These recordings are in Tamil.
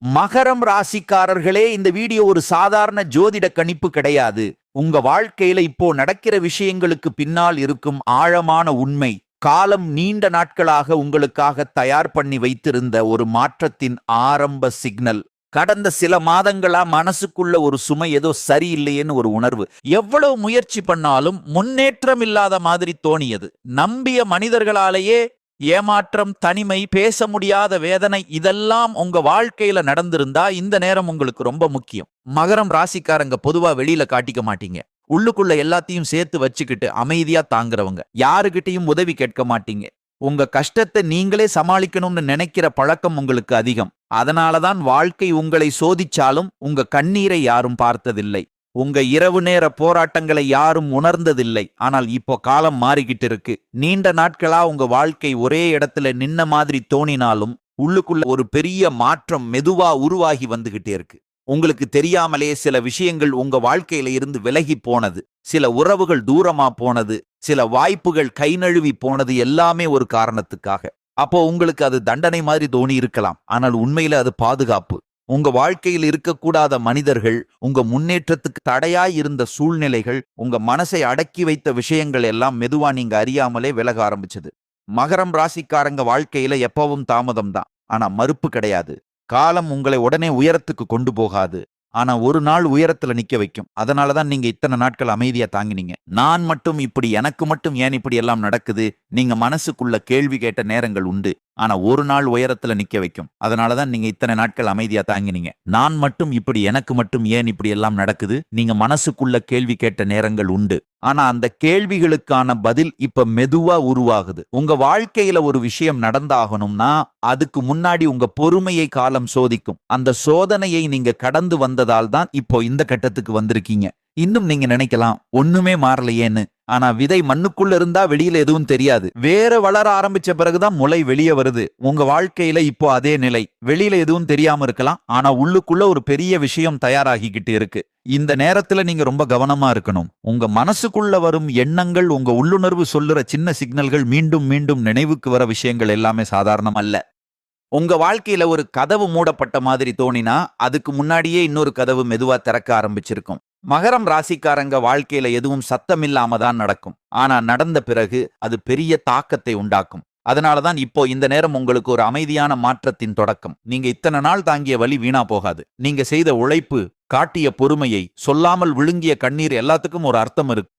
மகரம் ராசிக்காரர்களே, இந்த வீடியோ ஒரு சாதாரண ஜோதிட கணிப்பு கிடையாது. உங்க வாழ்க்கையில இப்போ நடக்கிற விஷயங்களுக்கு பின்னால் இருக்கும் ஆழமான உண்மை, காலம் நீண்ட நாட்களாக உங்களுக்காக தயார் பண்ணி வைத்திருந்த ஒரு மாற்றத்தின் ஆரம்ப சிக்னல். கடந்த சில மாதங்களா மனசுக்குள்ள ஒரு சுமை, ஏதோ சரியில்லையேன்னு ஒரு உணர்வு. எவ்வளவு முயற்சி பண்ணாலும் முன்னேற்றம் இல்லாத மாதிரி தோணியது. நம்பிய மனிதர்களாலேயே ஏமாற்றம், தனிமை, பேச முடியாத வேதனை, இதெல்லாம் உங்க வாழ்க்கையில நடந்திருந்தா இந்த நேரம் உங்களுக்கு ரொம்ப முக்கியம். மகரம் ராசிக்காரங்க பொதுவா வெளியில காட்டிக்க மாட்டீங்க. உள்ளுக்குள்ள எல்லாத்தையும் சேர்த்து வச்சுக்கிட்டு அமைதியா தாங்குறவங்க. யாருகிட்டையும் உதவி கேட்க மாட்டீங்க. உங்க கஷ்டத்தை நீங்களே சமாளிக்கணும்னு நினைக்கிற பழக்கம் உங்களுக்கு அதிகம். அதனாலதான் வாழ்க்கை உங்களை சோதிச்சாலும் உங்க கண்ணீரை யாரும் பார்த்ததில்லை. உங்க இரவு நேர போராட்டங்களை யாரும் உணர்ந்ததில்லை. ஆனால் இப்போ காலம் மாறிக்கிட்டு இருக்கு. நீண்ட நாட்களா உங்க வாழ்க்கை ஒரே இடத்துல நின்ன மாதிரி தோணினாலும் உள்ளுக்குள்ள ஒரு பெரிய மாற்றம் மெதுவா உருவாகி வந்துகிட்டே இருக்கு. உங்களுக்கு தெரியாமலே சில விஷயங்கள் உங்க வாழ்க்கையில இருந்து விலகி போனது, சில உறவுகள் தூரமா போனது, சில வாய்ப்புகள் கை நழுவி போனது, எல்லாமே ஒரு காரணத்துக்காக. அப்போ உங்களுக்கு அது தண்டனை மாதிரி தோணி இருக்கலாம். ஆனால் உண்மையில அது பாதுகாப்பு. உங்க வாழ்க்கையில் இருக்கக்கூடாத மனிதர்கள், உங்க முன்னேற்றத்துக்கு தடையாய் இருந்த சூழ்நிலைகள், உங்க மனசை அடக்கி வைத்த விஷயங்கள் எல்லாம் மெதுவா நீங்க அறியாமலே விலக ஆரம்பிச்சது. மகரம் ராசிக்காரங்க வாழ்க்கையில எப்பவும் தாமதம் தான், ஆனா மறுப்பு கிடையாது. காலம் உங்களை உடனே உயரத்துக்கு கொண்டு போகாது, ஆனா ஒரு நாள் உயரத்துல நிக்க வைக்கும். அதனாலதான் நீங்க இத்தனை நாட்கள் அமைதியா தாங்கினீங்க. நான் மட்டும் இப்படி, எனக்கு மட்டும் ஏன் இப்படி எல்லாம் நடக்குது, நீங்க மனசுக்குள்ள கேள்வி கேட்ட நேரங்கள் உண்டு. ஆனா ஒரு நாள் உயரத்துல நிக்க வைக்கும். அதனாலதான் நீங்க இத்தனை நாட்கள் அமைதியா தாங்கினீங்க. நான் மட்டும் இப்படி, எனக்கு மட்டும் ஏன் இப்படி எல்லாம் நடக்குது, நீங்க மனசுக்குள்ள கேள்வி கேட்ட நேரங்கள் உண்டு. ஆனா அந்த கேள்விகளுக்கான பதில் இப்ப மெதுவா உருவாகுது. உங்க வாழ்க்கையில ஒரு விஷயம் நடந்தாகணும்னா அதுக்கு முன்னாடி உங்க பொறுமையை காலம் சோதிக்கும். அந்த சோதனையை நீங்க கடந்து வந்ததால் தான் இப்போ இந்த கட்டத்துக்கு வந்திருக்கீங்க. இன்னும் நீங்க நினைக்கலாம் ஒண்ணுமே மாறலையேன்னு. ஆனா விதை மண்ணுக்குள்ள இருந்தா வெளியில எதுவும் தெரியாது. வேற வளர ஆரம்பிச்ச பிறகுதான் முளை வெளியே வருது. உங்க வாழ்க்கையில இப்போ அதே நிலை. வெளியில எதுவும் தெரியாம இருக்கலாம், ஆனா உள்ளுக்குள்ள ஒரு பெரிய விஷயம் தயாராகிக்கிட்டு இருக்கு. இந்த நேரத்துல நீங்க ரொம்ப கவனமா இருக்கணும். உங்க மனசுக்குள்ள வரும் எண்ணங்கள், உங்க உள்ளுணர்வு சொல்லுற சின்ன சிக்னல்கள், மீண்டும் மீண்டும் நினைவுக்கு வர விஷயங்கள் எல்லாமே சாதாரணம் அல்ல. உங்க வாழ்க்கையில ஒரு கதவு மூடப்பட்ட மாதிரி தோணினா அதுக்கு முன்னாடியே இன்னொரு கதவு மெதுவா திறக்க ஆரம்பிச்சிருக்கும். மகரம் ராசிக்காரங்க வாழ்க்கையில எதுவும் சத்தமில்லாம தான் நடக்கும். ஆனா நடந்த பிறகு அது பெரிய தாக்கத்தை உண்டாக்கும். அதனாலதான் இப்போ இந்த நேரம் உங்களுக்கு ஒரு அமைதியான மாற்றத்தின் தொடக்கம். நீங்க இத்தனை நாள் தாங்கிய வலி வீணா போகாது. நீங்க செய்த உழைப்பு, காட்டிய பொறுமையை, சொல்லாமல் விழுங்கிய கண்ணீர், எல்லாத்துக்கும் ஒரு அர்த்தம் இருக்கு.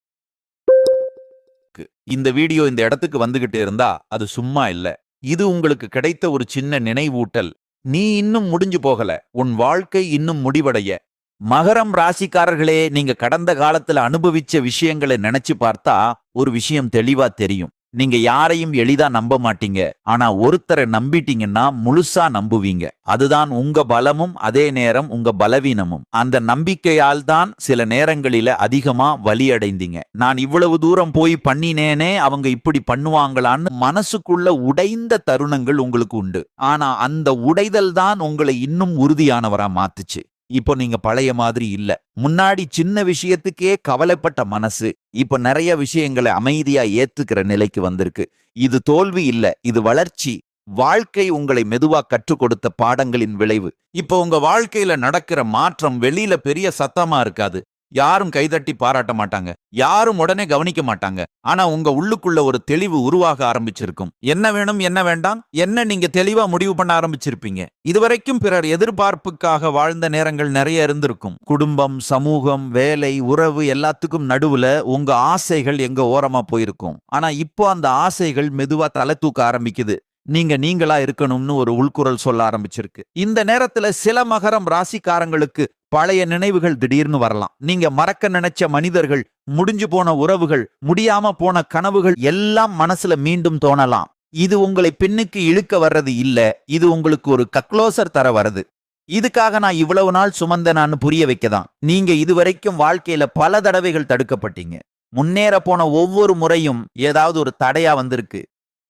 இந்த வீடியோ இந்த இடத்துக்கு வந்துகிட்டு இருந்தா அது சும்மா இல்ல. இது உங்களுக்கு கிடைத்த ஒரு சின்ன நினைவூட்டல். நீ இன்னும் முடிஞ்சு போகல, உன் வாழ்க்கை இன்னும் முடிவடைய. மகரம் ராசிக்காரர்களே, நீங்க கடந்த காலத்துல அனுபவிச்ச விஷயங்களை நினைச்சு பார்த்தா ஒரு விஷயம் தெளிவா தெரியும். நீங்க யாரையும் எளிதா நம்ப மாட்டீங்க. ஆனா ஒருத்தரை நம்பிட்டீங்கன்னா முழுசா நம்புவீங்க. அதுதான் உங்க பலமும் அதே நேரம் உங்க பலவீனமும். அந்த நம்பிக்கையால் தான் சில நேரங்களில அதிகமா வலி அடைந்தீங்க. நான் இவ்வளவு தூரம் போய் பண்ணினேனே, அவங்க இப்படி பண்ணுவாங்களான்னு மனசுக்குள்ள உடைந்த தருணங்கள் உங்களுக்கு உண்டு. ஆனா அந்த உடைதல் தான் உங்களை இன்னும் உறுதியானவரா மாத்துச்சு. இப்போ நீங்க பழைய மாதிரி இல்ல. முன்னாடி சின்ன விஷயத்துக்கே கவலைப்பட்ட மனசு இப்ப நிறைய விஷயங்களை அமைதியா ஏத்துக்கிற நிலைக்கு வந்திருக்கு. இது தோல்வி இல்ல, இது வளர்ச்சி. வாழ்க்கை உங்களை மெதுவா கற்றுக் கொடுத்த பாடங்களின் விளைவு. இப்போ உங்க வாழ்க்கையில நடக்கிற மாற்றம் வெளியில பெரிய சத்தமா இருக்காது. யாரும் கைதட்டி பாராட்ட மாட்டாங்க, யாரும் உடனே கவனிக்க மாட்டாங்க. ஆனா உங்க உள்ளுக்குள்ள ஒரு தெளிவு உருவாக ஆரம்பிச்சிருக்கும். என்ன வேணும், என்ன வேண்டாம், என்ன நீங்க தெளிவா முடிவு பண்ண ஆரம்பிச்சிருப்பீங்க. இதுவரைக்கும் பிறர் எதிர்பார்ப்புக்காக வாழ்ந்த நேரங்கள் நிறைய இருந்திருக்கும். குடும்பம், சமூகம், வேலை, உறவு எல்லாத்துக்கும் நடுவுல உங்க ஆசைகள் எங்க ஓரமா போயிருக்கும். ஆனா இப்போ அந்த ஆசைகள் மெதுவா தலை தூக்க ஆரம்பிக்குது. நீங்க நீங்களா இருக்கணும்னு ஒரு உள்குரல் சொல்ல ஆரம்பிச்சிருக்கு. இந்த நேரத்துல சில மகரம் ராசிக்காரங்களுக்கு பழைய நினைவுகள் திடீர்னு வரலாம். நீங்க மறக்க நினைச்ச மனிதர்கள், முடிஞ்சு போன உறவுகள், முடியாம போன கனவுகள் எல்லாம் மனசுல மீண்டும் தோணலாம். இது உங்களை பின்னுக்கு இழுக்க வர்றது இல்ல, இது உங்களுக்கு ஒரு கக்ளோசர் தர வருது. இதுக்காக நான் இவ்வளவு நாள் சுமந்தனான்னு புரிய வைக்கதான். நீங்க இதுவரைக்கும் வாழ்க்கையில பல தடவைகள் தடுக்கப்பட்டீங்க. முன்னேற போன ஒவ்வொரு முறையும் ஏதாவது ஒரு தடையா வந்திருக்கு.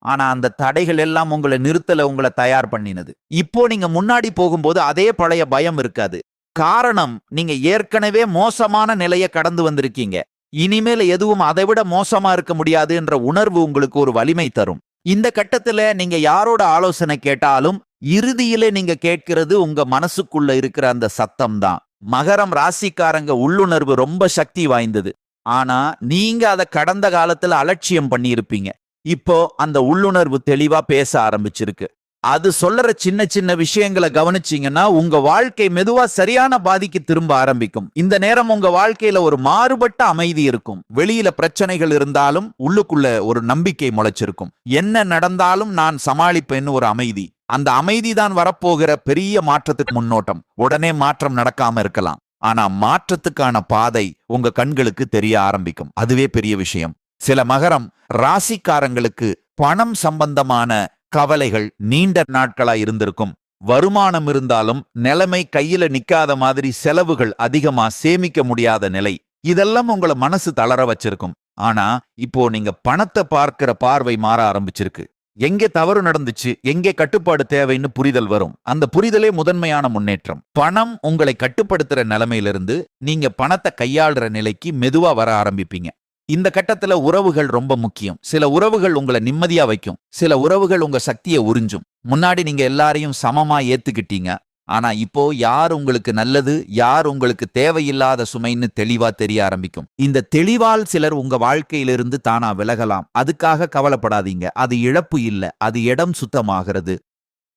ஆனா அந்த தடைகள் எல்லாம் உங்களை நிறுத்தல, உங்களை தயார் பண்ணினது. இப்போ நீங்க முன்னாடி போகும்போது அதே பழைய பயம் இருக்காது. காரணம், நீங்க ஏற்கனவே மோசமான நிலையை கடந்து வந்திருக்கீங்க. இனிமேல் எதுவும் அதைவிட மோசமா இருக்க முடியாது என்ற உணர்வு உங்களுக்கு ஒரு வலிமை தரும். இந்த கட்டத்துல நீங்க யாரோட ஆலோசனை கேட்டாலும் இறுதியிலே நீங்க கேட்கிறது உங்க மனசுக்குள்ள இருக்கிற அந்த சத்தம் தான். மகரம் ராசிக்காரங்க உள்ளுணர்வு ரொம்ப சக்தி வாய்ந்தது. ஆனா நீங்க அத கடந்த காலத்துல அலட்சியம் பண்ணி இருப்பீங்க. இப்போ அந்த உள்ளுணர்வு தெளிவா பேச ஆரம்பிச்சிருக்கு. அது சொல்லற சின்ன சின்ன விஷயங்களை கவனிச்சீங்கன்னா உங்க வாழ்க்கை மெதுவா சரியான பாதிக்கு திரும்ப ஆரம்பிக்கும். இந்த நேரம் உங்க வாழ்க்கையில ஒரு மாறுபட்ட அமைதி இருக்கும். வெளியில பிரச்சனைகள் இருந்தாலும் உள்ளுக்குள்ள ஒரு நம்பிக்கை முளைச்சிருக்கும். என்ன நடந்தாலும் நான் சமாளிப்பேன்னு ஒரு அமைதி. அந்த அமைதி தான் வரப்போகிற பெரிய மாற்றத்துக்கு முன்னோட்டம். உடனே மாற்றம் நடக்காம இருக்கலாம். ஆனா மாற்றத்துக்கான பாதை உங்க கண்களுக்கு தெரிய ஆரம்பிக்கும். அதுவே பெரிய விஷயம். சில மகரம் ராசிக்காரங்களுக்கு பணம் சம்பந்தமான கவலைகள் நீண்ட நாட்களா இருந்திருக்கும். வருமானம் இருந்தாலும் நிலைமை கையில நிக்காத மாதிரி செலவுகள் அதிகமா சேமிக்க முடியாத நிலை. இதெல்லாம் உங்களை மனசு தளர வச்சிருக்கும். ஆனா இப்போ நீங்க பணத்தை பார்க்கிற பார்வை மாற ஆரம்பிச்சிருக்கு. எங்கே தவறு நடந்துச்சு, எங்கே கட்டுப்பாடு தேவைன்னு புரிதல் வரும். அந்த புரிதலே முதன்மையான முன்னேற்றம். பணம் உங்களை கட்டுப்படுத்துற நிலைமையிலிருந்து நீங்க பணத்தை கையாளுற நிலைக்கு மெதுவா வர ஆரம்பிப்பீங்க. இந்த கட்டத்துல உறவுகள் ரொம்ப முக்கியம். சில உறவுகள் உங்களை நிம்மதியா வைக்கும். சில உறவுகள் உங்க சக்தியை உறிஞ்சும். முன்னாடி நீங்க எல்லாரையும் சமமா ஏத்துக்கிட்டீங்க. ஆனா இப்போ யார் உங்களுக்கு நல்லது, யார் உங்களுக்கு தேவையில்லாத சுமைன்னு தெளிவா தெரிய ஆரம்பிக்கும். இந்த தெளிவால் சிலர் உங்க வாழ்க்கையிலிருந்து தானா விலகலாம். அதுக்காக கவலைப்படாதீங்க. அது இழப்பு இல்ல, அது இடம் சுத்தமாகிறது.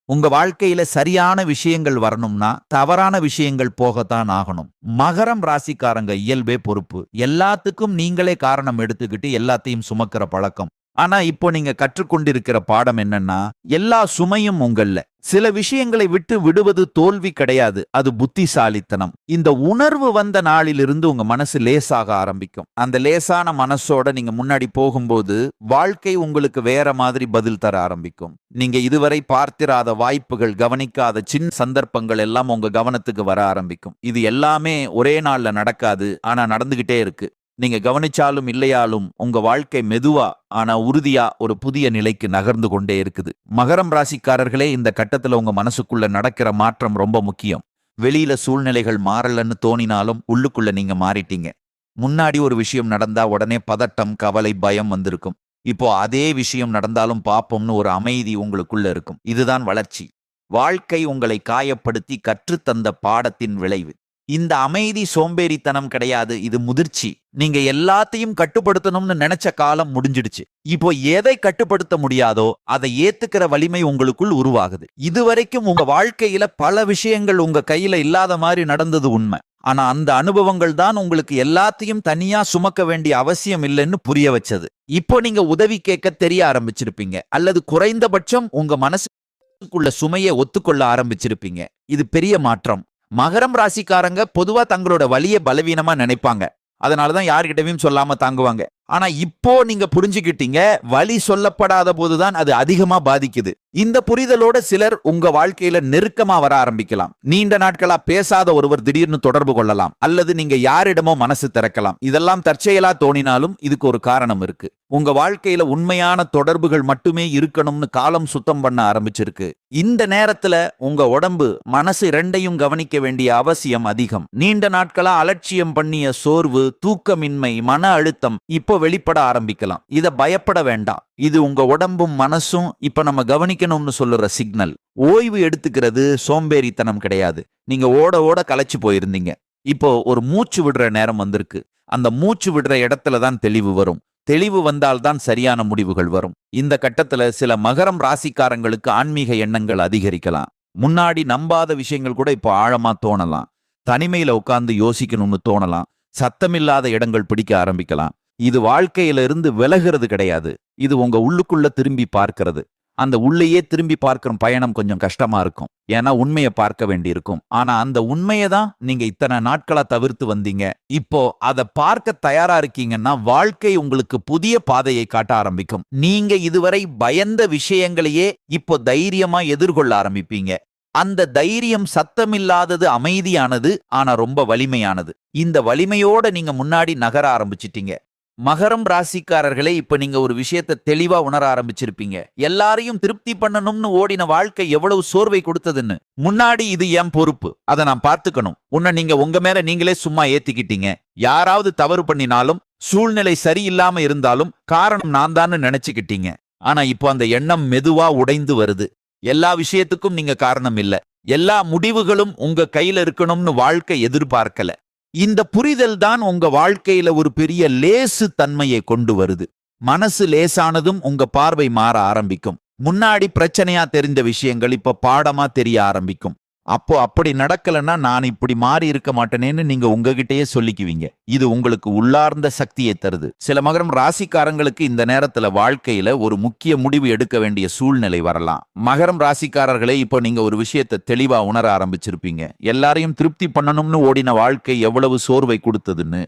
உங்க வாழ்க்கையில சரியான விஷயங்கள் வரணும்னா தவறான விஷயங்கள் போகத்தான் ஆகணும். மகரம் ராசிக்காரங்க இயல்பே பொறுப்பு. எல்லாத்துக்கும் நீங்களே காரணம் எடுத்துக்கிட்டு எல்லாத்தையும் சுமக்கிற பழக்கம். ஆனா இப்போ நீங்க கற்றுக்கொண்டிருக்கிற பாடம் என்னன்னா, எல்லா சுமையும் உங்கள்ல. சில விஷயங்களை விட்டு விடுவது தோல்வி கிடையாது, அது புத்திசாலித்தனம். இந்த உணர்வு வந்த நாளிலிருந்து உங்க மனசு லேசாக ஆரம்பிக்கும். அந்த லேசான மனசோட நீங்க முன்னாடி போகும்போது வாழ்க்கை உங்களுக்கு வேற மாதிரி பதில் தர ஆரம்பிக்கும். நீங்க இதுவரை பார்த்திராத வாய்ப்புகள், கவனிக்காத சின்ன சந்தர்ப்பங்கள் எல்லாம் உங்க கவனத்துக்கு வர ஆரம்பிக்கும். இது எல்லாமே ஒரே நாள்ல நடக்காது, ஆனா நடந்துகிட்டே இருக்கு. நீங்க கவனிச்சாலும் இல்லையாலும் உங்க வாழ்க்கை மெதுவா ஆனா உறுதியா ஒரு புதிய நிலைக்கு நகர்ந்து கொண்டே இருக்குது. மகரம் ராசிக்காரர்களே, இந்த கட்டத்துல உங்க மனசுக்குள்ள நடக்கிற மாற்றம் ரொம்ப முக்கியம். வெளியில சூழ்நிலைகள் மாறலன்னு தோணினாலும் உள்ளுக்குள்ள நீங்க மாறிட்டீங்க. முன்னாடி ஒரு விஷயம் நடந்தா உடனே பதட்டம், கவலை, பயம் வந்திருக்கும். இப்போ அதே விஷயம் நடந்தாலும் பாப்போம்னு ஒரு அமைதி உங்களுக்குள்ள இருக்கும். இதுதான் வளர்ச்சி. வாழ்க்கை உங்களை காயப்படுத்தி கற்றுத்தந்த பாடத்தின் விளைவு. இந்த அமைதி சோம்பேறித்தனம் கிடையாது, இது முதிர்ச்சி. நீங்க எல்லாத்தையும் கட்டுப்படுத்தணும்னு நினைச்ச காலம் முடிஞ்சிடுச்சு. இப்போ எதை கட்டுப்படுத்த முடியாதோ அதை ஏத்துக்கிற வலிமை உங்களுக்குள் உருவாகுது. இதுவரைக்கும் உங்க வாழ்க்கையில பல விஷயங்கள் உங்க கையில இல்லாத மாதிரி நடந்தது உண்மை. ஆனா அந்த அனுபவங்கள் தான் உங்களுக்கு எல்லாத்தையும் தனியா சுமக்க வேண்டிய அவசியம் இல்லைன்னு புரிய வச்சது. இப்போ நீங்க உதவி கேட்க தெரிய ஆரம்பிச்சிருப்பீங்க, அல்லது குறைந்தபட்சம் உங்க மனசுக்குள்ள சுமையை ஒத்துக்கொள்ள ஆரம்பிச்சிருப்பீங்க. இது பெரிய மாற்றம். மகரம் ராசிக்காரங்க பொதுவா தங்களோட வலிய பலவீனமா நினைப்பாங்க. அதனாலதான் யார்கிட்டயும் சொல்லாம தாங்குவாங்க. ஆனா இப்போ நீங்க புரிஞ்சுக்கிட்டீங்க, வலி சொல்லப்படாத போதுதான் அது அதிகமா பாதிக்குது. இந்த புரிதலோட சிலர் உங்க வாழ்க்கையில நெருக்கமா வர ஆரம்பிக்கலாம். நீண்ட நாட்களா பேசாத ஒருவர் திடீர்னு தொடர்பு கொள்ளலாம், அல்லது நீங்க யாரிடமோ மனசு திறக்கலாம். இதெல்லாம் தற்செயலா தோணினாலும் இதுக்கு ஒரு காரணம் இருக்கு. உங்க வாழ்க்கையில உண்மையான தொடர்புகள் மட்டுமே இருக்கணும்னு காலம் சுத்தம் பண்ண ஆரம்பிச்சிருக்கு. இந்த நேரத்துல உங்க உடம்பு, மனசு இரண்டையும் கவனிக்க வேண்டிய அவசியம் அதிகம். நீண்ட நாட்களா அலட்சியம் பண்ணிய சோர்வு, தூக்கமின்மை, மன அழுத்தம் இப்போ வெளிப்பட ஆரம்பிக்கலாம். இத பயப்பட வேண்டாம். இது உங்க உடம்பும் மனசும் இப்ப நம்ம கவனிக்கணும்னு சொல்லுற சிக்னல். ஓய்வு எடுத்துக்கிறது சோம்பேறித்தனம் கிடையாது. நீங்க ஓட ஓட களைச்சு போயிருந்தீங்க. இப்போ ஒரு மூச்சு விடுற நேரம் வந்திருக்கு. அந்த மூச்சு விடுற இடத்துல தான் தெளிவு வரும். தெளிவு வந்தால்தான் சரியான முடிவுகள் வரும். இந்த கட்டத்துல சில மகரம் ராசிக்காரங்களுக்கு ஆன்மீக எண்ணங்கள் அதிகரிக்கலாம். முன்னாடி நம்பாத விஷயங்கள் கூட இப்போ ஆழமா தோணலாம். தனிமையில உட்கார்ந்து யோசிக்கணும்னு தோணலாம். சத்தமில்லாத இடங்கள் பிடிக்க ஆரம்பிக்கலாம். இது வாழ்க்கையில இருந்து விலகிறது கிடையாது, இது உங்க உள்ளுக்குள்ள திரும்பி பார்க்கிறது. அந்த உள்ளேயே திரும்பி பார்க்கிற பயணம் கொஞ்சம் கஷ்டமா இருக்கும். ஏன்னா உண்மையை பார்க்க வேண்டி இருக்கும். ஆனா அந்த உண்மையை தான் நீங்க இத்தனை நாட்களா தவிர்த்து வந்தீங்க. இப்போ அதை பார்க்க தயாரா இருக்கீங்கன்னா வாழ்க்கை உங்களுக்கு புதிய பாதையை காட்ட ஆரம்பிக்கும். நீங்க இதுவரை பயந்த விஷயங்களையே இப்போ தைரியமா எதிர்கொள்ள ஆரம்பிப்பீங்க. அந்த தைரியம் சத்தமில்லாதது, அமைதியானது, ஆனா ரொம்ப வலிமையானது. இந்த வலிமையோட நீங்க முன்னாடி நகர ஆரம்பிச்சிட்டீங்க. மகரம் ராசிக்காரர்களே, இப்ப நீங்க ஒரு விஷயத்தை தெளிவா உணர ஆரம்பிச்சிருப்பீங்க. எல்லாரையும் திருப்தி பண்ணணும்னு ஓடின வாழ்க்கை எவ்வளவு சோர்வை கொடுத்ததுன்னு. முன்னாடி இது என் பொறுப்பு, அதை நான் பார்த்துக்கணும். உன்னை நீங்க உங்க மேல நீங்களே சும்மா ஏத்திக்கிட்டீங்க. யாராவது தவறு பண்ணினாலும், சூழ்நிலை சரியில்லாம இருந்தாலும் காரணம் நான் தான் நினைச்சுக்கிட்டீங்க. ஆனா இப்போ அந்த எண்ணம் மெதுவா உடைந்து வருது. எல்லா விஷயத்துக்கும் நீங்க காரணம் இல்ல. எல்லா முடிவுகளும் உங்க கையில இருக்கணும்னு வாழ்க்கை எதிர்பார்க்கல. இந்த புரிதல் தான் உங்க வாழ்க்கையில ஒரு பெரிய லேசு தன்மையை கொண்டு வருது. மனசு லேசானதும் உங்க பார்வை மாற ஆரம்பிக்கும். முன்னாடி பிரச்சனையா தெரிந்த விஷயங்கள் இப்ப பாடமா தெரிய ஆரம்பிக்கும். அப்போ அப்படி நடக்கலன்னா நான் இப்படி மாறி இருக்க மாட்டேனேன்னு நீங்க உங்ககிட்டயே சொல்லிக்குவீங்க. இது உங்களுக்கு உள்ளார்ந்த சக்தியை தருது. சில மகரம் ராசிக்காரங்களுக்கு இந்த நேரத்துல வாழ்க்கையில ஒரு முக்கிய முடிவு எடுக்க வேண்டிய சூழ்நிலை வரலாம். மகரம் ராசிக்காரர்களே, இப்போ நீங்க ஒரு விஷயத்தை தெளிவா உணர ஆரம்பிச்சிருப்பீங்க. எல்லாரையும் திருப்தி பண்ணணும்னு ஓடின வாழ்க்கை எவ்வளவு சோர்வை கொடுத்ததுன்னு.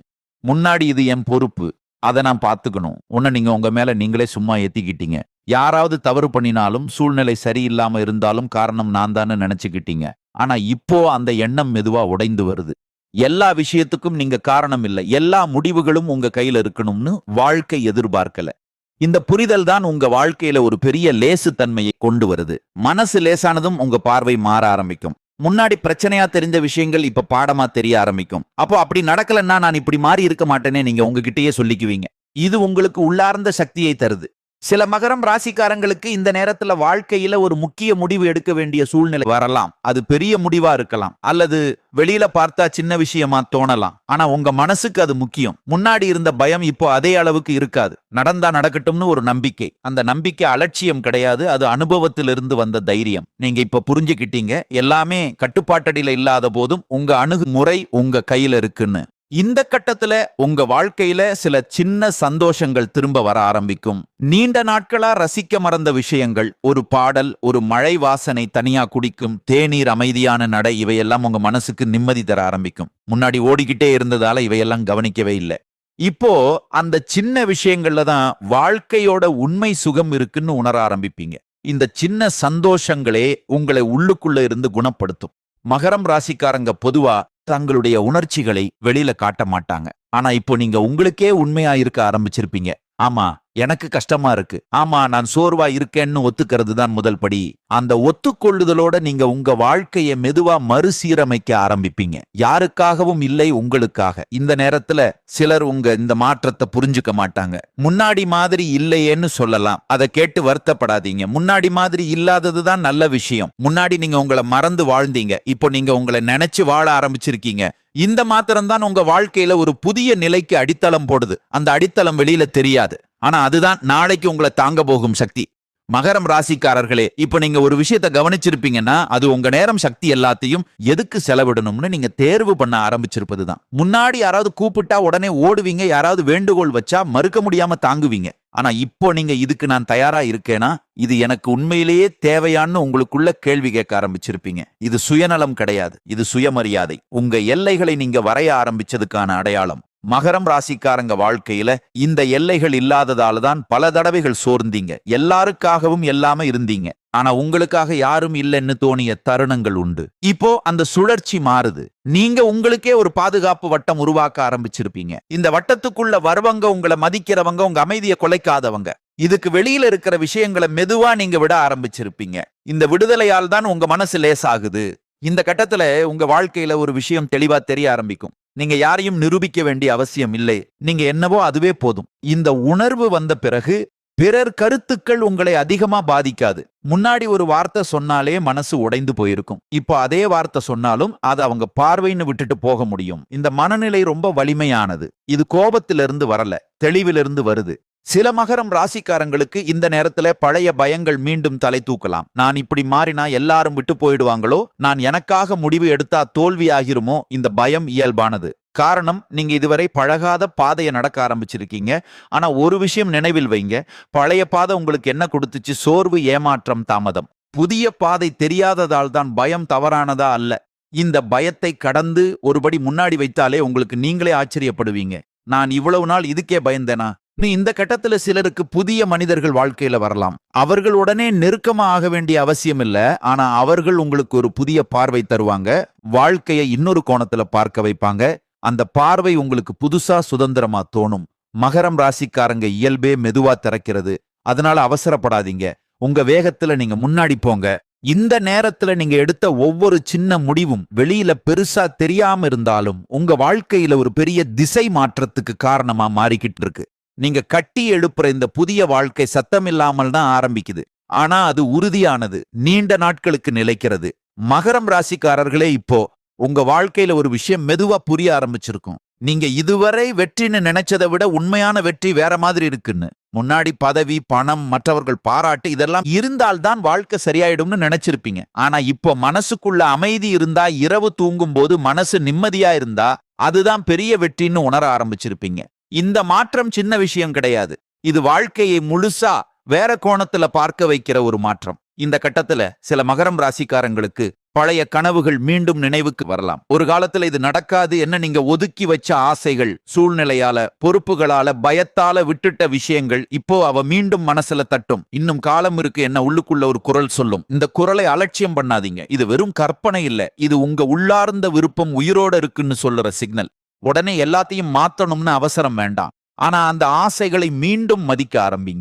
முன்னாடி இது என் பொறுப்பு, அதை நான் பார்த்துக்கணும். நீங்க உங்க மேல நீங்களே சும்மா ஏத்திக்கிட்டீங்க. யாராவது தவறு பண்ணினாலும் சூழ்நிலை சரியில்லாம இருந்தாலும் காரணம் நான் தானே நினைச்சுக்கிட்டீங்க. ஆனா இப்போ அந்த எண்ணம் மெதுவா உடைந்து வருது. எல்லா விஷயத்துக்கும் நீங்க காரணம் இல்லை, எல்லா முடிவுகளும் உங்க கையில இருக்கணும்னு வாழ்க்கை எதிர்பார்க்கல. இந்த புரிதல் தான் உங்க வாழ்க்கையில ஒரு பெரிய லேசு தன்மையை கொண்டு வருது. மனசு லேசானதும் உங்க பார்வை மாற ஆரம்பிக்கும். முன்னாடி பிரச்சனையா தெரிஞ்ச விஷயங்கள் இப்ப பாடமா தெரிய ஆரம்பிக்கும். அப்போ அப்படி நடக்கலன்னா நான் இப்படி மாறி இருக்க மாட்டேனே நீங்க உங்ககிட்டயே சொல்லிக்குவீங்க. இது உங்களுக்கு உள்ளார்ந்த சக்தியை தருது. சில மகரம் ராசிக்காரங்களுக்கு இந்த நேரத்துல வாழ்க்கையில ஒரு முக்கிய முடிவு எடுக்க வேண்டிய சூழ்நிலை வரலாம். அது பெரிய முடிவா இருக்கலாம், அல்லது வெளியில பார்த்தா சின்ன விஷயமா தோணலாம். ஆனா உங்க மனசுக்கு அது முக்கியம். முன்னாடி இருந்த பயம் இப்போ அதே அளவுக்கு இருக்காது. நடந்தா நடக்கட்டும்னு ஒரு நம்பிக்கை. அந்த நம்பிக்கை அலட்சியம் கிடையாது, அது அனுபவத்திலிருந்து வந்த தைரியம். நீங்க இப்ப புரிஞ்சுக்கிட்டீங்க, எல்லாமே கட்டுப்பாட்டடியில இல்லாத போதும் உங்க அணுகுமுறை உங்க கையில இருக்குன்னு. இந்த கட்டத்துல உங்க வாழ்க்கையில சில சின்ன சந்தோஷங்கள் திரும்ப வர ஆரம்பிக்கும். நீண்ட நாட்களா ரசிக்க மறந்த விஷயங்கள், ஒரு பாடல், ஒரு மழை வாசனை, தனியா குடிக்கும் தேநீர், அமைதியான நடை, இவையெல்லாம் உங்க மனசுக்கு நிம்மதி தர ஆரம்பிக்கும். முன்னாடி ஓடிக்கிட்டே இருந்ததால இவையெல்லாம் கவனிக்கவே இல்லை. இப்போ அந்த சின்ன விஷயங்கள்ல தான் வாழ்க்கையோட உண்மை சுகம் இருக்குன்னு உணர ஆரம்பிப்பீங்க. இந்த சின்ன சந்தோஷங்களே உங்களை உள்ளுக்குள்ள இருந்து குணப்படுத்தும். மகரம் ராசிக்காரங்க பொதுவா தங்களுடைய உணர்ச்சிகளை வெளியில காட்ட மாட்டாங்க. ஆனா இப்போ நீங்க உங்களுக்கே உண்மையா இருக்க ஆரம்பிச்சிருப்பீங்க. ஆமா, எனக்கு கஷ்டமா இருக்கு. ஆமா, நான் சோர்வா இருக்கேன்னு ஒத்துக்கிறது தான் முதல் படி. அந்த ஒத்துக்கொள்ளுதலோட நீங்க உங்க வாழ்க்கையை மெதுவா மறுசீரமைக்க ஆரம்பிப்பீங்க. யாருக்காகவும் இல்லை, உங்களுக்காக. இந்த நேரத்துல சிலர் உங்க இந்த மாற்றத்தை புரிஞ்சுக்க மாட்டாங்க. முன்னாடி மாதிரி இல்லையேன்னு சொல்லலாம். அதை கேட்டு வருத்தப்படாதீங்க. முன்னாடி மாதிரி இல்லாததுதான் நல்ல விஷயம். முன்னாடி நீங்க உங்களை மறந்து வாழ்ந்தீங்க, இப்போ நீங்க உங்களை நினைச்சு வாழ ஆரம்பிச்சிருக்கீங்க. இந்த மாத்திரம் தான் உங்க வாழ்க்கையில ஒரு புதிய நிலைக்கு அடித்தளம் போடுது. அந்த அடித்தளம் வெளியில தெரியாது, ஆனா அதுதான் நாளைக்கு உங்களை தாங்க போகும் சக்தி. மகரம் ராசிக்காரர்களே, இப்ப நீங்க ஒரு விஷயத்தை கவனிச்சிருப்பீங்கன்னா, அது உங்க நேரம், சக்தி எல்லாத்தையும் எதுக்கு செலவிடணும்னு நீங்க தேர்வு பண்ண ஆரம்பிச்சிருப்பதுதான். முன்னாடி யாராவது கூப்பிட்டா உடனே ஓடுவீங்க, யாராவது வேண்டுகோள் வச்சா மறுக்க முடியாம தாங்குவீங்க. ஆனா இப்போ நீங்க இதுக்கு நான் தயாரா இருக்கேனா, இது எனக்கு உண்மையிலேயே தேவையான்னு உங்களுக்குள்ள கேள்வி கேட்க ஆரம்பிச்சிருப்பீங்க. இது சுயநலம் கிடையாது, இது சுயமரியாதை. உங்க எல்லைகளை நீங்க வரைய ஆரம்பிச்சதுக்கான அடையாளம். மகரம் ராசிக்காரங்க வாழ்க்கையில இந்த எல்லைகள் இல்லாததால தான் பல தடவைகள் சோர்ந்தீங்க. எல்லாருக்காகவும் எல்லாமே இருந்தீங்க, ஆனா உங்களுக்காக யாரும் இல்லைன்னு தோணிய தருணங்கள் உண்டு. இப்போ அந்த சுழற்சி மாறுது. நீங்க உங்களுக்கே ஒரு பாதுகாப்பு வட்டம் உருவாக்க ஆரம்பிச்சிருப்பீங்க. இந்த வட்டத்துக்குள்ள வருவங்க உங்களை மதிக்கிறவங்க, உங்க அமைதியை குலைக்காதவங்க. இதுக்கு வெளியில இருக்கிற விஷயங்களை மெதுவா நீங்க விட ஆரம்பிச்சிருப்பீங்க. இந்த விடுதலையால் தான் உங்க மனசு லேசாகுது. இந்த கட்டத்துல உங்க வாழ்க்கையில ஒரு விஷயம் தெளிவா தெரிய ஆரம்பிக்கும். நீங்க யாரையும் நிரூபிக்க வேண்டிய அவசியம் இல்லை. நீங்க என்னவோ அதுவே போதும். இந்த உணர்வு வந்த பிறகு பிறர் கருத்துக்கள் உங்களை அதிகமா பாதிக்காது. முன்னாடி ஒரு வார்த்தை சொன்னாலே மனசு உடைந்து போயிருக்கும். இப்போ அதே வார்த்தை சொன்னாலும் அதை அவங்க பார்வைன்னு விட்டுட்டு போக முடியும். இந்த மனநிலை ரொம்ப வலிமையானது. இது கோபத்திலிருந்து வரல, தெளிவிலிருந்து வருது. சில மகரம் ராசிக்காரங்களுக்கு இந்த நேரத்துல பழைய பயங்கள் மீண்டும் தலை தூக்கலாம். நான் இப்படி மாறினா எல்லாரும் விட்டு போயிடுவாங்களோ, நான் எனக்காக முடிவு எடுத்தா தோல்வி ஆகிருமோ. இந்த பயம் இயல்பானது. காரணம், நீங்க இதுவரை பழகாத பாதையை நடக்க ஆரம்பிச்சிருக்கீங்க. ஆனா ஒரு விஷயம் நினைவில் வைங்க, பழைய பாதை உங்களுக்கு என்ன கொடுத்துச்சு? சோர்வு, ஏமாற்றம், தாமதம். புதிய பாதை தெரியாததால் தான் பயம் தவறானதா அல்ல. இந்த பயத்தை கடந்து ஒருபடி முன்னாடி வைத்தாலே உங்களுக்கு நீங்களே ஆச்சரியப்படுவீங்க. நான் இவ்வளவு நாள் இதுக்கே பயந்தேனா? இந்த கட்டத்துல சிலருக்கு புதிய மனிதர்கள் வாழ்க்கையில வரலாம். அவர்கள் உடனே நெருக்கமா ஆக வேண்டிய அவசியம் இல்ல. ஆனா அவர்கள் உங்களுக்கு ஒரு புதிய பார்வை தருவாங்க. வாழ்க்கையை இன்னொரு கோணத்துல பார்க்க வைப்பாங்க. அந்த பார்வை உங்களுக்கு புதுசா, சுதந்திரமா தோணும். மகரம் ராசிக்காரங்க இயல்பே மெதுவா திறக்கிறது. அதனால அவசரப்படாதீங்க. உங்க வேகத்துல நீங்க முன்னாடி போங்க. இந்த நேரத்துல நீங்க எடுத்த ஒவ்வொரு சின்ன முடிவும் வெளியில பெருசா தெரியாம இருந்தாலும் உங்க வாழ்க்கையில ஒரு பெரிய திசை மாற்றத்துக்கு காரணமா மாறிக்கிட்டு இருக்கு. நீங்க கட்டி எழுப்புற இந்த புதிய வாழ்க்கை சத்தம் இல்லாமல் தான் ஆரம்பிக்குது. ஆனா அது உறுதியானது, நீண்ட நாட்களுக்கு நிலைக்கிறது. மகரம் ராசிக்காரர்களே, இப்போ உங்க வாழ்க்கையில ஒரு விஷயம் மெதுவா புரிய ஆரம்பிச்சிருக்கும். நீங்க இதுவரை வெற்றின்னு நினைச்சதை விட உண்மையான வெற்றி வேற மாதிரி இருக்குன்னு. முன்னாடி பதவி, பணம், மற்றவர்கள் பாராட்டு இதெல்லாம் இருந்தால்தான் வாழ்க்கை சரியாயிடும்னு நினைச்சிருப்பீங்க. ஆனா இப்போ மனசுக்குள்ள அமைதி இருந்தா, இரவு தூங்கும் போது மனசு நிம்மதியா இருந்தா, அதுதான் பெரிய வெற்றின்னு உணர ஆரம்பிச்சிருப்பீங்க. இந்த மாற்றம் சின்ன விஷயம் கிடையாது. இது வாழ்க்கையை முழுசா வேற கோணத்துல பார்க்க வைக்கிற ஒரு மாற்றம். இந்த கட்டத்துல சில மகரம் ராசிக்காரங்களுக்கு பழைய கனவுகள் மீண்டும் நினைவுக்கு வரலாம். ஒரு காலத்துல இது நடக்காது என்ன நீங்க ஒதுக்கி வச்ச ஆசைகள், சூழ்நிலையால, பொறுப்புகளால, பயத்தால விட்டுட்ட விஷயங்கள் இப்போ அவ மீண்டும் மனசுல தட்டும். இன்னும் காலம் இருக்கு என்ன உள்ளுக்குள்ள ஒரு குரல் சொல்லும். இந்த குரலை அலட்சியம் பண்ணாதீங்க. இது வெறும் கற்பனை இல்ல, இது உங்க உள்ளார்ந்த விருப்பம் உயிரோட இருக்குன்னு சொல்லுற சிக்னல். உடனே எல்லாத்தையும் மாத்தணும்னு அவசரம் வேண்டாம். ஆனா அந்த ஆசைகளை மீண்டும் மதிக்க ஆரம்பிங்க.